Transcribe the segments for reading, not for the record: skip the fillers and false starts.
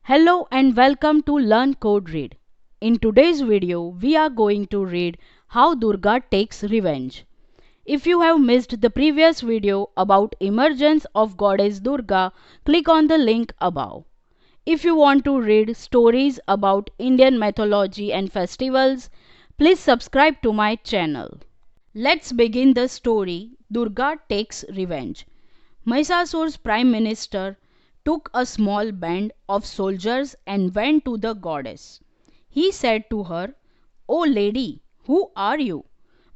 Hello and welcome to Learn Code Read. In today's video, we are going to read How Durga Takes Revenge. If you have missed the previous video about emergence of goddess Durga, click on the link above. If you want to read stories about Indian mythology and festivals, please subscribe to my channel. Let's begin the story Durga Takes Revenge. Mahishasura's prime minister took a small band of soldiers and went to the goddess. He said to her, "O lady, who are you?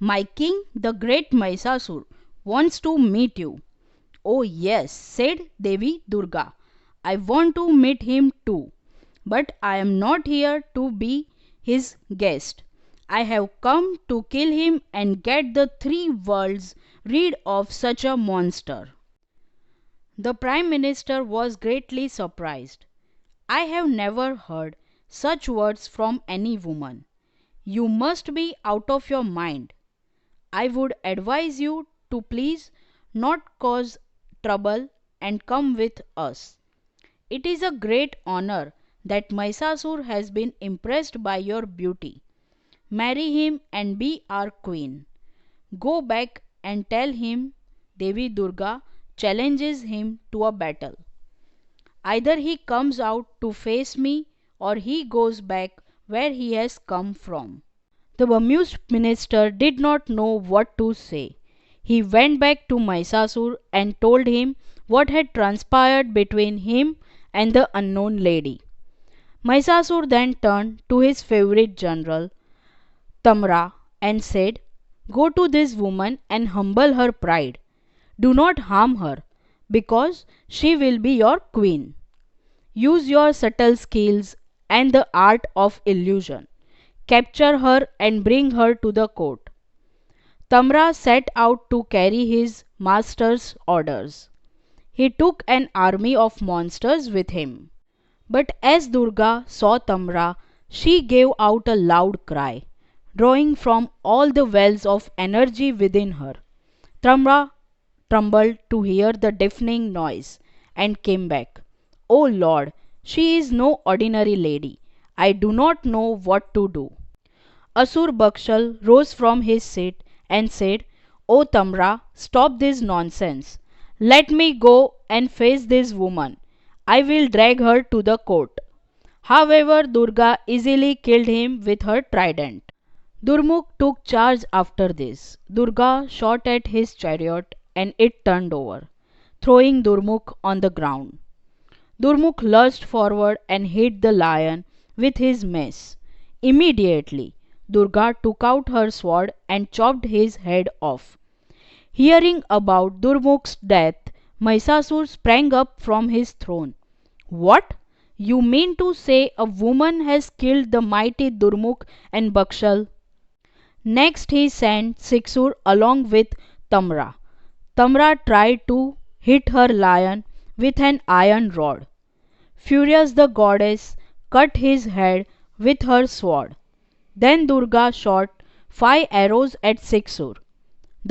My king, the great Mahishasur, wants to meet you." "Oh yes," said Devi Durga, "I want to meet him too. But I am not here to be his guest. I have come to kill him and get the three worlds rid of such a monster." The Prime Minister was greatly surprised. "I have never heard such words from any woman. You must be out of your mind. I would advise you to please not cause trouble and come with us. It is a great honor that Mahishasur has been impressed by your beauty. Marry him and be our queen. Go back and tell him Devi Durga challenges him to a battle. Either he comes out to face me or he goes back where he has come from." The bemused minister did not know what to say. He went back to Mahishasur and told him what had transpired between him and the unknown lady. Mahishasur then turned to his favorite general, Tamra, and said, "Go to this woman and humble her pride. Do not harm her, because she will be your queen. Use your subtle skills and the art of illusion. Capture her and bring her to the court." Tamra set out to carry his master's orders. He took an army of monsters with him. But as Durga saw Tamra, she gave out a loud cry, drawing from all the wells of energy within her. Tamra trembled to hear the deafening noise and came back. "Oh Lord, she is no ordinary lady. I do not know what to do." Asur Bakshal rose from his seat and said, "O Tamra, stop this nonsense. Let me go and face this woman. I will drag her to the court." However, Durga easily killed him with her trident. Durmukh took charge after this. Durga shot at his chariot and it turned over, throwing Durmukh on the ground. Durmukh lurched forward and hit the lion with his mace. Immediately, Durga took out her sword and chopped his head off. Hearing about Durmukh's death, Mahishasur sprang up from his throne. "What? You mean to say a woman has killed the mighty Durmukh and Bakshal?" Next he sent Siksur along with Tamra. Tamra tried to hit her lion with an iron rod. Furious, the goddess cut his head with her sword. Then Durga shot 5 arrows at Siksur.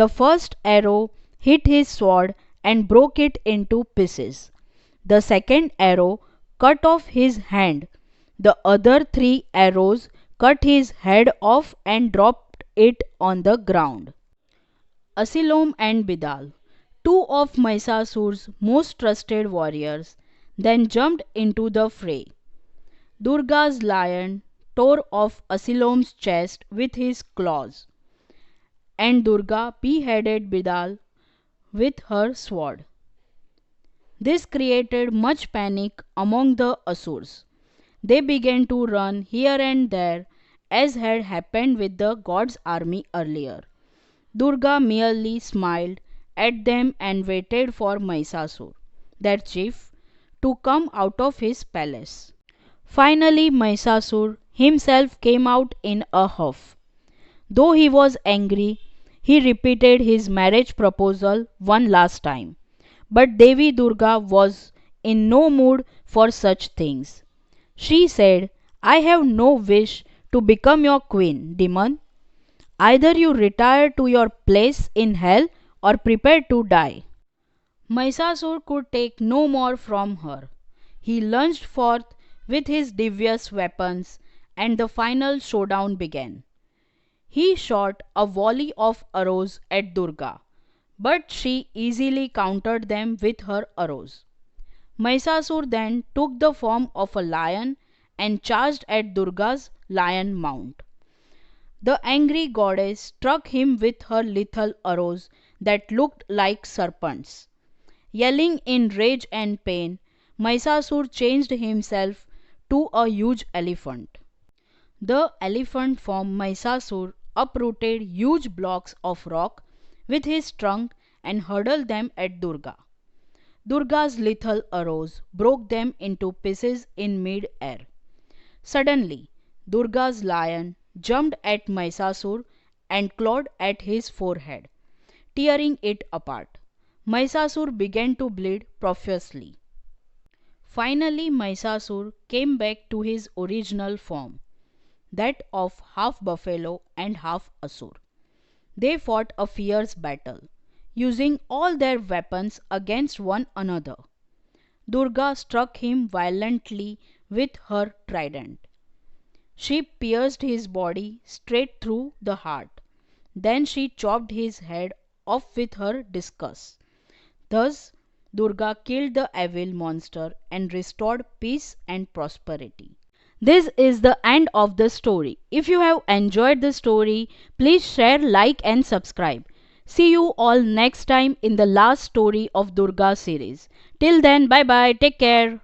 The first arrow hit his sword and broke it into pieces. The second arrow cut off his hand. The other 3 arrows cut his head off and dropped it on the ground. Asilom and Bidal, two of Mahisasur's most trusted warriors, then jumped into the fray. Durga's lion tore off Asilom's chest with his claws, and Durga beheaded Bidal with her sword. This created much panic among the Asurs. They began to run here and there, as had happened with the god's army earlier. Durga merely smiled at them and waited for Mahishasur, their chief, to come out of his palace. Finally, Mahishasur himself came out in a huff. Though he was angry, he repeated his marriage proposal one last time. But Devi Durga was in no mood for such things. She said, "I have no wish to become your queen, demon. Either you retire to your place in hell or prepare to die." Mahishasur could take no more from her. He lunged forth with his devious weapons, and the final showdown began. He shot a volley of arrows at Durga, but she easily countered them with her arrows. Mahishasur then took the form of a lion and charged at Durga's lion mount. The angry goddess struck him with her lethal arrows that looked like serpents. Yelling in rage and pain, Mahishasur changed himself to a huge elephant. The elephant form Mahishasur uprooted huge blocks of rock with his trunk and hurled them at Durga. Durga's lethal arrows broke them into pieces in mid-air. Suddenly, Durga's lion jumped at Mahishasur and clawed at his forehead, tearing it apart. Mahishasur began to bleed profusely. Finally, Mahishasur came back to his original form, that of half buffalo and half asur. They fought a fierce battle, using all their weapons against one another. Durga struck him violently with her trident. She pierced his body straight through the heart. Then she chopped his head off with her discus. Thus, Durga killed the evil monster and restored peace and prosperity. This is the end of the story. If you have enjoyed the story, please share, like and subscribe. See you all next time in the last story of Durga series. Till then, bye bye. Take care.